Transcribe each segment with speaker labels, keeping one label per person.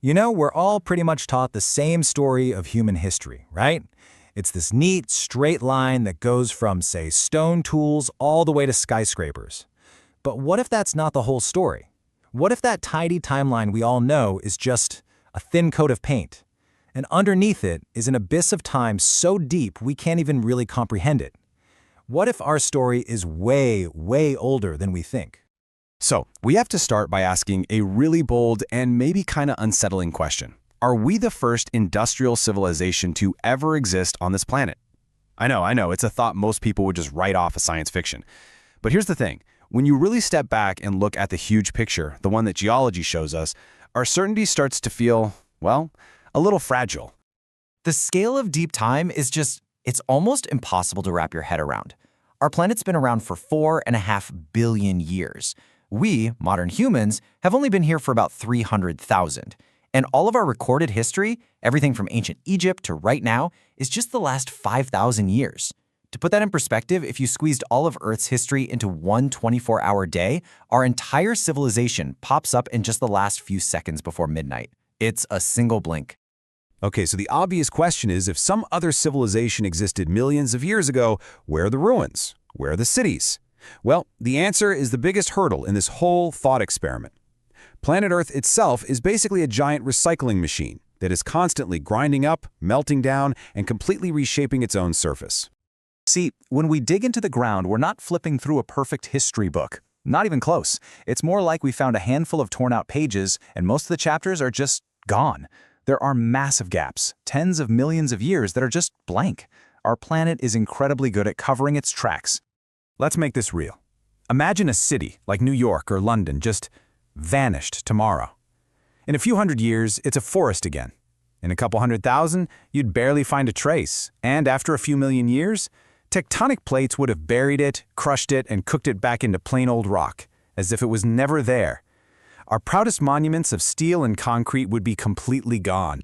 Speaker 1: You know, we're all pretty much taught the same story of human history, right? It's this neat, straight line that goes from, say, stone tools all the way to skyscrapers. But what if that's not the whole story? What if that tidy timeline we all know is just a thin coat of paint? And underneath it is an abyss of time so deep we can't even really comprehend it. What if our story is way, way older than we think?
Speaker 2: So, we have to start by asking a really bold and maybe kind of unsettling question. Are we the first industrial civilization to ever exist on this planet? I know, it's a thought most people would just write off as science fiction. But here's the thing. When you really step back and look at the huge picture, the one that geology shows us, our certainty starts to feel, well, a little fragile.
Speaker 3: The scale of deep time is it's almost impossible to wrap your head around. Our planet's been around for 4.5 billion years. We, modern humans, have only been here for about 300,000. And all of our recorded history, everything from ancient Egypt to right now, is just the last 5,000 years. To put that in perspective, if you squeezed all of Earth's history into one 24-hour day, our entire civilization pops up in just the last few seconds before midnight. It's a single blink.
Speaker 2: Okay, so the obvious question is, if some other civilization existed millions of years ago, where are the ruins? Where are the cities? Well, the answer is the biggest hurdle in this whole thought experiment. Planet Earth itself is basically a giant recycling machine that is constantly grinding up, melting down, and completely reshaping its own surface.
Speaker 1: See, when we dig into the ground, we're not flipping through a perfect history book. Not even close. It's more like we found a handful of torn out pages, and most of the chapters are just gone. There are massive gaps, tens of millions of years that are just blank. Our planet is incredibly good at covering its tracks. Let's make this real. Imagine a city like New York or London just vanished tomorrow. In a few hundred years, it's a forest again. In a couple 100,000, you'd barely find a trace. And after a few million years, tectonic plates would have buried it, crushed it, and cooked it back into plain old rock, as if it was never there. Our proudest monuments of steel and concrete would be completely gone.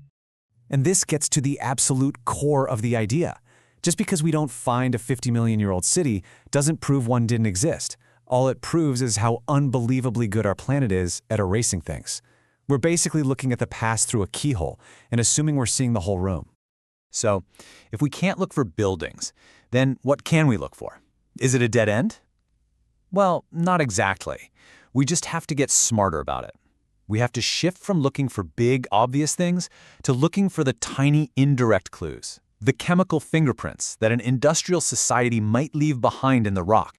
Speaker 1: And this gets to the absolute core of the idea. Just because we don't find a 50-million-year-old city doesn't prove one didn't exist. All it proves is how unbelievably good our planet is at erasing things. We're basically looking at the past through a keyhole and assuming we're seeing the whole room. So, if we can't look for buildings, then what can we look for? Is it a dead end? Well, not exactly. We just have to get smarter about it. We have to shift from looking for big, obvious things to looking for the tiny, indirect clues. The chemical fingerprints that an industrial society might leave behind in the rock.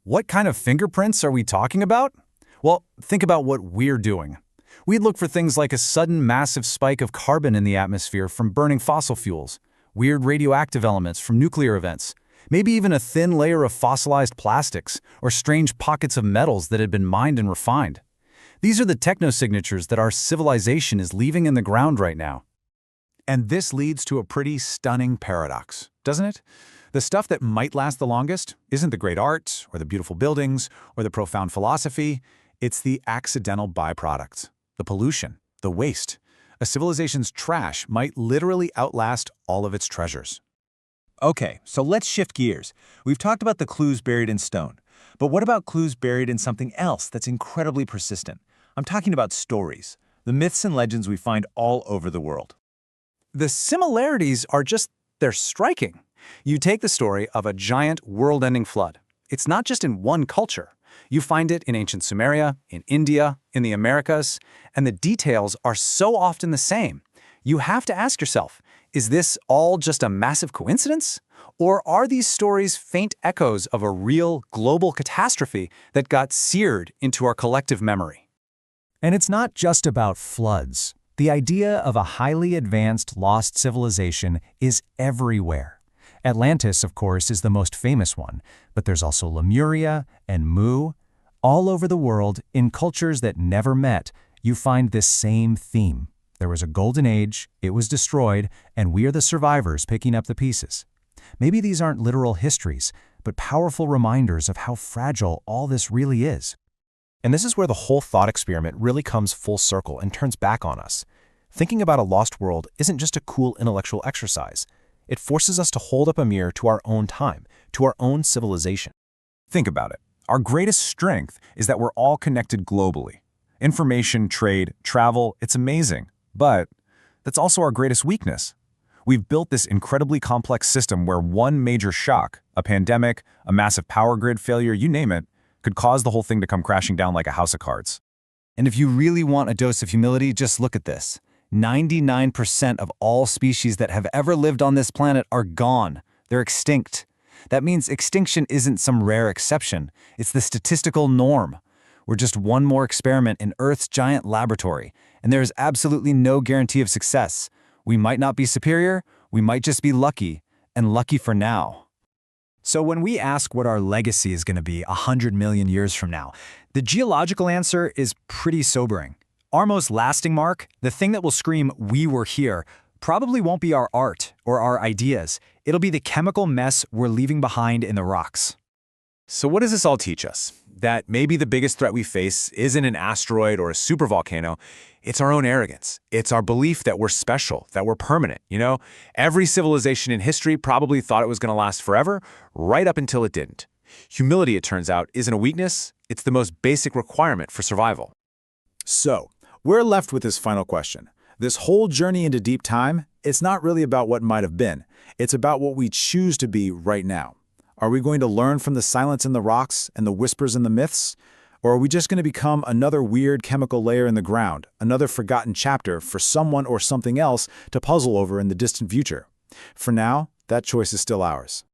Speaker 1: What kind of fingerprints are we talking about? Well, think about what we're doing. We'd look for things like a sudden massive spike of carbon in the atmosphere from burning fossil fuels, weird radioactive elements from nuclear events, maybe even a thin layer of fossilized plastics or strange pockets of metals that had been mined and refined. These are the technosignatures that our civilization is leaving in the ground right now. And this leads to a pretty stunning paradox, doesn't it? The stuff that might last the longest isn't the great art, or the beautiful buildings, or the profound philosophy. It's the accidental byproducts, the pollution, the waste. A civilization's trash might literally outlast all of its treasures. Okay, so let's shift gears. We've talked about the clues buried in stone. But what about clues buried in something else that's incredibly persistent? I'm talking about stories, the myths and legends we find all over the world. The similarities are they're striking. You take the story of a giant world-ending flood. It's not just in one culture. You find it in ancient Sumeria, in India, in the Americas, and the details are so often the same. You have to ask yourself, is this all just a massive coincidence? Or are these stories faint echoes of a real global catastrophe that got seared into our collective memory? And it's not just about floods. The idea of a highly advanced lost civilization is everywhere. Atlantis, of course, is the most famous one, but there's also Lemuria and Mu. All over the world, in cultures that never met, you find this same theme. There was a golden age, it was destroyed, and we are the survivors picking up the pieces. Maybe these aren't literal histories, but powerful reminders of how fragile all this really is.
Speaker 4: And this is where the whole thought experiment really comes full circle and turns back on us. Thinking about a lost world isn't just a cool intellectual exercise. It forces us to hold up a mirror to our own time, to our own civilization.
Speaker 2: Think about it. Our greatest strength is that we're all connected globally. Information, trade, travel, it's amazing.
Speaker 1: But that's also our greatest weakness. We've built this incredibly complex system where one major shock, a pandemic, a massive power grid failure, you name it, could cause the whole thing to come crashing down like a house of cards.
Speaker 3: And if you really want a dose of humility, just look at this. 99% of all species that have ever lived on this planet are gone. They're extinct. That means extinction isn't some rare exception. It's the statistical norm. We're just one more experiment in Earth's giant laboratory, and there is absolutely no guarantee of success. We might not be superior, we might just be lucky, and lucky for now.
Speaker 1: So when we ask what our legacy is going to be 100 million years from now, the geological answer is pretty sobering. Our most lasting mark, the thing that will scream, "We were here," probably won't be our art or our ideas. It'll be the chemical mess we're leaving behind in the rocks.
Speaker 2: So what does this all teach us? That maybe the biggest threat we face isn't an asteroid or a supervolcano. It's our own arrogance. It's our belief that we're special, that we're permanent. Every civilization in history probably thought it was going to last forever, right up until it didn't. Humility, it turns out, isn't a weakness. It's the most basic requirement for survival.
Speaker 5: So, we're left with this final question. This whole journey into deep time, it's not really about what might have been. It's about what we choose to be right now. Are we going to learn from the silence in the rocks and the whispers in the myths? Or are we just going to become another weird chemical layer in the ground, another forgotten chapter for someone or something else to puzzle over in the distant future? For now, that choice is still ours.